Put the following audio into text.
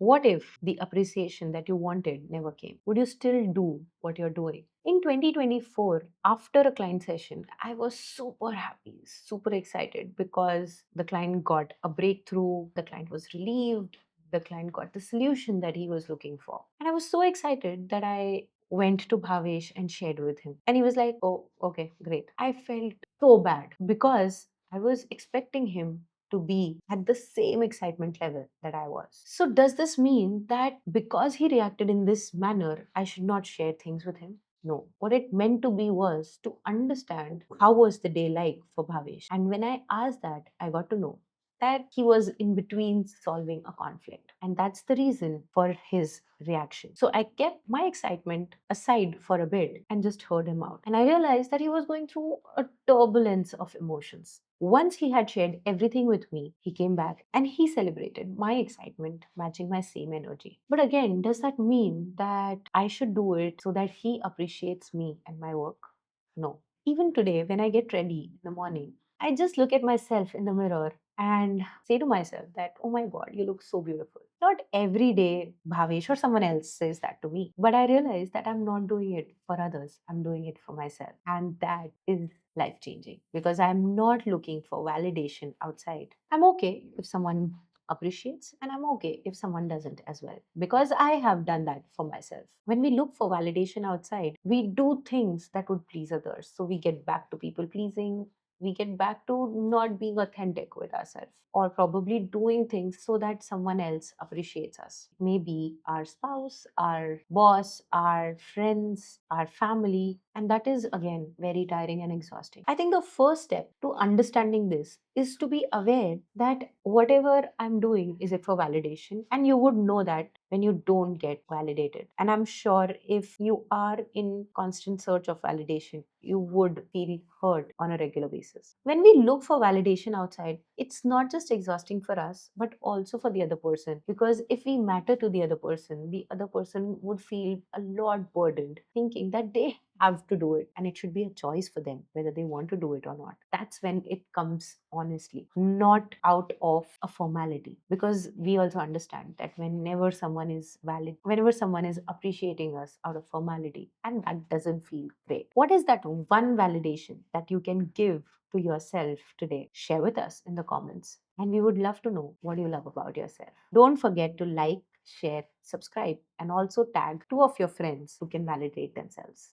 What if the appreciation that you wanted never came? Would you still do what you're doing? In 2024, after a client session, I was super happy, super excited because the client got a breakthrough, the client was relieved, the client got the solution that he was looking for. And I was so excited that I went to Bhavesh and shared with him. And he was like, oh, okay, great. I felt so bad because I was expecting him to be at the same excitement level that I was. So, does this mean that because he reacted in this manner, I should not share things with him? No. What it meant to be was to understand how was the day like for Bhavesh. And when I asked that, I got to know that he was in between solving a conflict. And that's the reason for his reaction. So I kept my excitement aside for a bit and just heard him out. And I realized that he was going through a turbulence of emotions. Once he had shared everything with me, he came back and he celebrated my excitement, matching my same energy. But again, does that mean that I should do it so that he appreciates me and my work? No. Even today, when I get ready in the morning, I just look at myself in the mirror and say to myself that, oh my God, you look so beautiful. Not every day Bhavesh or someone else says that to me, but I realize that I'm not doing it for others, I'm doing it for myself. And that is life changing because I'm not looking for validation outside. I'm okay if someone appreciates, and I'm okay if someone doesn't as well, because I have done that for myself. When we look for validation outside, we do things that would please others, so we get back to people pleasing, we get back to not being authentic with ourselves, or probably doing things so that someone else appreciates us. Maybe our spouse, our boss, our friends, our family. And that is again very tiring and exhausting. I think the first step to understanding this is to be aware that whatever I'm doing is it for validation. And you would know that when you don't get validated. And I'm sure if you are in constant search of validation, you would feel hurt on a regular basis. When we look for validation outside, it's not just exhausting for us, but also for the other person. Because if we matter to the other person would feel a lot burdened, thinking that they have to do it and it should be a choice for them whether they want to do it or not. That's when it comes honestly, not out of a formality. Because we also understand that whenever someone is appreciating us out of formality, and that doesn't feel great. What is that one validation that you can give to yourself today? Share with us in the comments. And we would love to know what you love about yourself. Don't forget to like, share, subscribe, and also tag two of your friends who can validate themselves.